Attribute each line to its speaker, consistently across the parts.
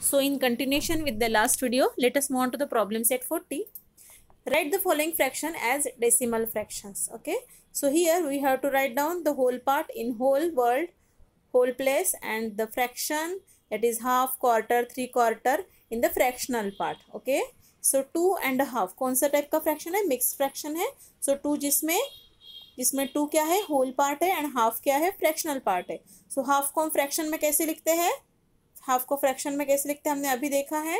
Speaker 1: So in continuation with the last video, let us move on to the problem set 40. Write the following fraction as decimal fractions. Okay. So here we have to write down the whole part in whole world, whole place, and the fraction, that is half, quarter, 3/4 in the fractional part. Okay. So 2.5 कौन सा type का fraction है? Mix fraction है. सो 2 जिसमें 2 क्या है? Whole part है, and half क्या है? फ्रैक्शनल पार्ट है. सो हाफ को हम फ्रैक्शन में कैसे लिखते हैं? हाफ को फ्रैक्शन में कैसे लिखते हैं हमने अभी देखा है.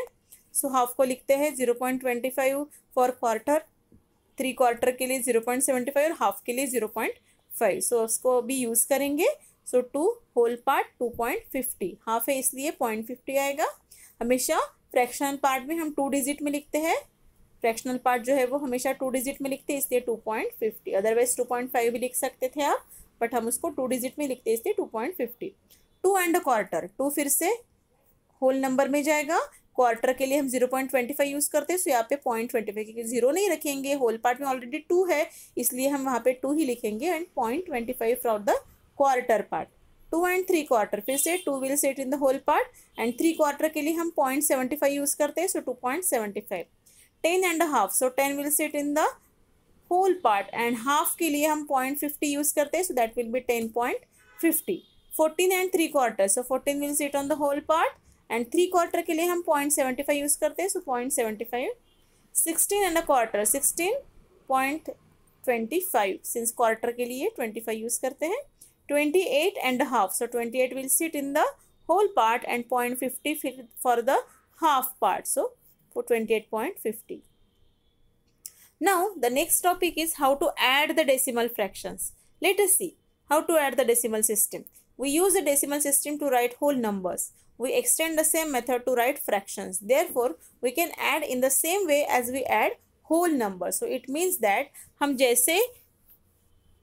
Speaker 1: सो हाफ को लिखते हैं 0.25 फॉर क्वार्टर, 3/4 के लिए 0.75 और हाफ के लिए 0.5. सो उसको अभी यूज़ करेंगे. सो 2 होल पार्ट 2.50, हाफ है इसलिए 0.50 आएगा. हमेशा फ्रैक्शनल पार्ट में हम 2 डिजिट में लिखते हैं. फ्रैक्शनल पार्ट जो है वो हमेशा 2 डिजिट में लिखते हैं, इसलिए 2.50. अदरवाइज 2.5 भी लिख सकते थे आप, बट हम उसको 2 डिजिट में लिखते हैं, इसलिए 2.50. 2.25, 2 फिर से होल नंबर में जाएगा. क्वार्टर के लिए हम 0.25 यूज़ करते हैं. सो यहाँ पे 0.25, क्योंकि 0 नहीं रखेंगे, होल पार्ट में ऑलरेडी 2 है, इसलिए हम वहाँ पे 2 ही लिखेंगे. And 0.25 for the quarter part. 2 and 3/4, फिर से 2 will set in the whole part, and 3/4 के लिए हम 0.75 यूज़ करते हैं. So 2.75. 10.5, so 10 will set in the whole part, and half के लिए हम 0.50 यूज़ करते हैं. So that will be 10.50. 14 and 3/4, so 14 will set on the whole part, and 3/4 के लिए हम 0.75 यूज़ करते हैं. सो 0.75. 16.25, 16.25, सिंस क्वार्टर के लिए 25 यूज़ करते हैं. 28.5, so 28 will sit in the whole part, and 0.50 for the half part. So for 28.50. Now the next topic is how to add the decimal fractions. Let us see how to add the decimal system. We use the decimal system to write whole numbers. We extend the same method to write fractions. Therefore, we can add in the same way as we add whole numbers. So it means that हम जैसे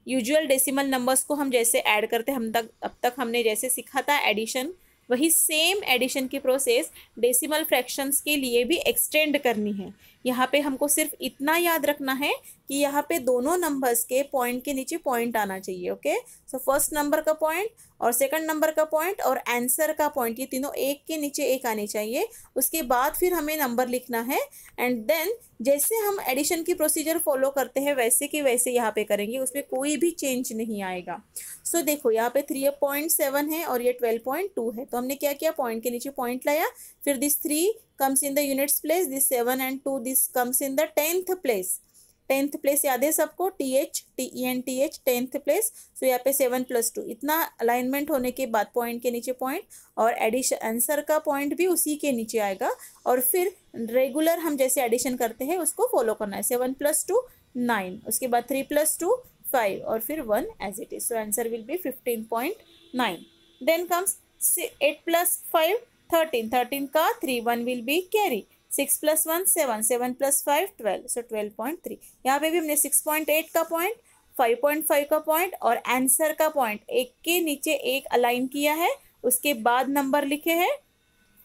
Speaker 1: usual decimal numbers को हम जैसे add करते हैं, अब तक हमने जैसे सीखा था एडिशन, वही सेम एडिशन की प्रोसेस डेसिमल फ्रैक्शंस के लिए भी एक्सटेंड करनी है. यहाँ पे हमको सिर्फ इतना याद रखना है कि यहाँ पे दोनों नंबर्स के पॉइंट के नीचे पॉइंट आना चाहिए. ओके. सो फर्स्ट नंबर का पॉइंट और सेकंड नंबर का पॉइंट और आंसर का पॉइंट, ये तीनों एक के नीचे एक आने चाहिए. उसके बाद फिर हमें नंबर लिखना है, एंड देन जैसे हम एडिशन की प्रोसीजर फॉलो करते हैं वैसे के वैसे यहाँ पे करेंगे, उसमें कोई भी चेंज नहीं आएगा. सो देखो यहाँ पे 3.7 है और ये 12.2 है. तो हमने क्या किया? पॉइंट के नीचे पॉइंट लाया, फिर this 3 comes in the units place, this 7 and 2 this comes in the 10th place. 10th place याद है सबको? TENTH 10th place. सो यहाँ पे 7 + 2, इतना अलाइनमेंट होने के बाद पॉइंट के नीचे पॉइंट, और एडिशन आंसर का पॉइंट भी उसी के नीचे आएगा. और फिर रेगुलर हम जैसे एडिशन करते हैं उसको फॉलो करना है. 7 + 2 9, उसके बाद 3 + 2 5, और फिर 1 as it is. So answer will be 15.9. Then comes 8 + 5 13, 13 का 3, 1 विल बी कैरी. 6 + 1 7, 7 + 5 12, सो 12.3. यहाँ पे भी हमने 6.8 का पॉइंट, 5.5 का पॉइंट और आंसर का पॉइंट एक के नीचे एक अलाइन किया है, उसके बाद नंबर लिखे हैं.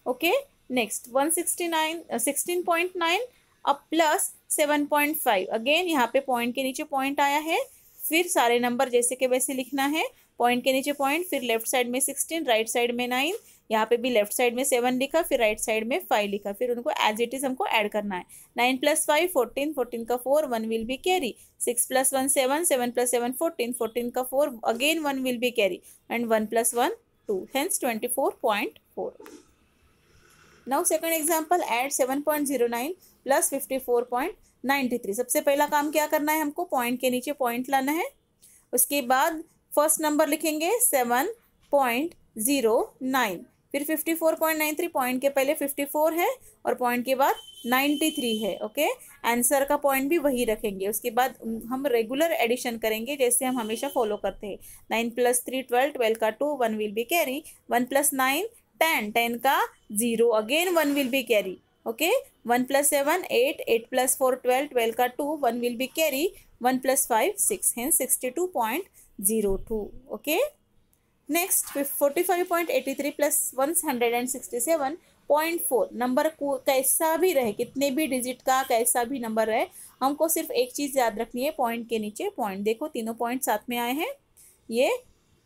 Speaker 1: ओके. नेक्स्ट 16.9 अब प्लस 7.5, अगेन यहाँ पे पॉइंट के नीचे पॉइंट आया है. फिर सारे नंबर जैसे के वैसे लिखना है. पॉइंट के नीचे पॉइंट, फिर लेफ्ट साइड में 16, राइट साइड में 9, यहाँ पे भी लेफ्ट साइड में 7 लिखा, फिर राइट साइड में 5 लिखा, फिर उनको एज इट इज हमको ऐड करना है. 9 + 5 14, 14 का 4, 1 विल बी कैरी. 6 + 1 7, 7 + 7 14, 14 का 4, again 1 will be carry, and 1 + 1 2, hence 24.4. Now second example, add 7.09 + 54.93. सबसे पहला काम क्या करना है? हमको पॉइंट के नीचे पॉइंट लाना है. उसके बाद फर्स्ट नंबर लिखेंगे 7.09, फिर 54.93, पॉइंट के पहले 54 है और पॉइंट के बाद 93 है. ओके. आंसर का पॉइंट भी वही रखेंगे. उसके बाद हम रेगुलर एडिशन करेंगे जैसे हम हमेशा फॉलो करते हैं. 9 + 3 12, 12 का 2, 1 विल बी कैरी. 1 + 9 10, 10 का 0, again 1 will be carry. Okay. 1 + 7 8, 8 + 4 12, 12 का 2, 1 will be carry. 1 + 5 6, hence 62.02. Okay. Next 45.83 + 167.4. Number को कैसा भी रहे, कितने भी डिजिट का कैसा भी नंबर रहे, हमको सिर्फ एक चीज़ याद रखनी है, पॉइंट के नीचे पॉइंट. देखो तीनों पॉइंट साथ में आए हैं. ये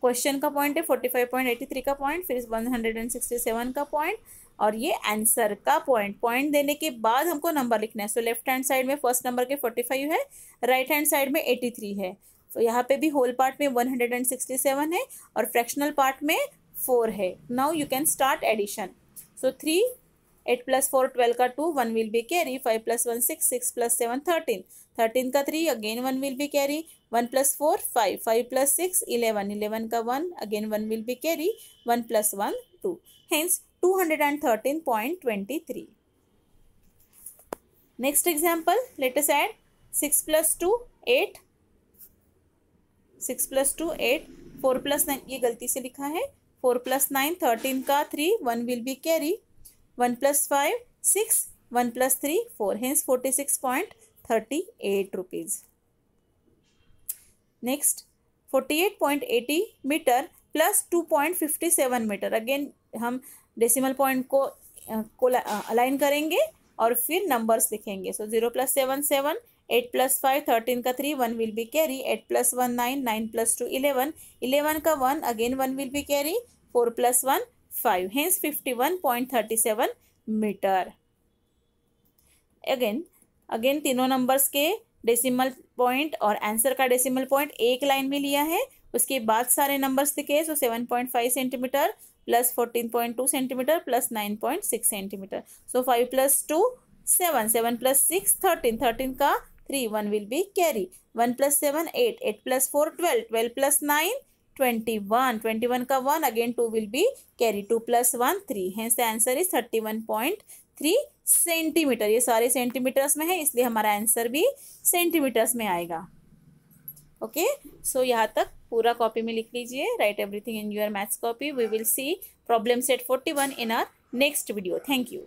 Speaker 1: क्वेश्चन का पॉइंट है, 45.83 का पॉइंट, फिर 167 का पॉइंट, और ये आंसर का पॉइंट देने के बाद हमको नंबर लिखना है। सो लेफ्ट हैंड साइड में फर्स्ट नंबर के 45 है, राइट हैंड साइड में 83 है। तो यहाँ पे भी होल पार्ट में 167 है और फ्रैक्शनल पार्ट में 4 है। Now you can start addition. So 3, 8 + 4 12 का 2, 1 विल बी कैरी, 5 + 1 6, 6 + 7 13, 13 का 3 अगेन 1 विल बी कैरी, 1 + 4 5, 5 + 6 11, 11 का 1 again 1 will be carry, 1 + 1 2, hence 213.23. Next example, let us add 6 + 2 8, 6 + 2 8, 4 + 9, ये गलती से लिखा है, 4 + 9 13 का 3, 1 will be carry, 1 + 5 6, 1 + 3 4, hence 46.38 rupees. Next 48.80 meter plus 2.57 meter, again हम डेसिमल पॉइंट को अलाइन करेंगे और फिर नंबर्स लिखेंगे। सो 0 + 7 7, 8 + 5 13 का 3, 1 विल बी कैरी, 8 + 1 9, 9 + 2 11, 11 का 1 again 1 will be carry, 4 + 1 5, hence 51.37 metre. Again तीनों नंबर्स के डेसिमल पॉइंट और आंसर का डेसिमल पॉइंट एक लाइन में लिया है, उसके बाद सारे नंबर्स लिखे। So 7.5 centimetre plus 14.2 centimetre plus 9.6 centimetre. So 5 + 2 7, 7 + 6 13, 13 का 3, 1 विल बी कैरी, 1 + 7 8, 8 + 4 12, 12 + 9 21, 21 का 1 again 2 will be carry, 2 + 1 3, hence the answer is 31.3 centimetre. ये सारे सेंटीमीटर्स में है, इसलिए हमारा आंसर भी सेंटीमीटर्स में आएगा। ओके, सो यहाँ तक पूरा कॉपी में लिख लीजिए। Write everything in your maths copy. We will see problem set 41 in our next video. Thank you.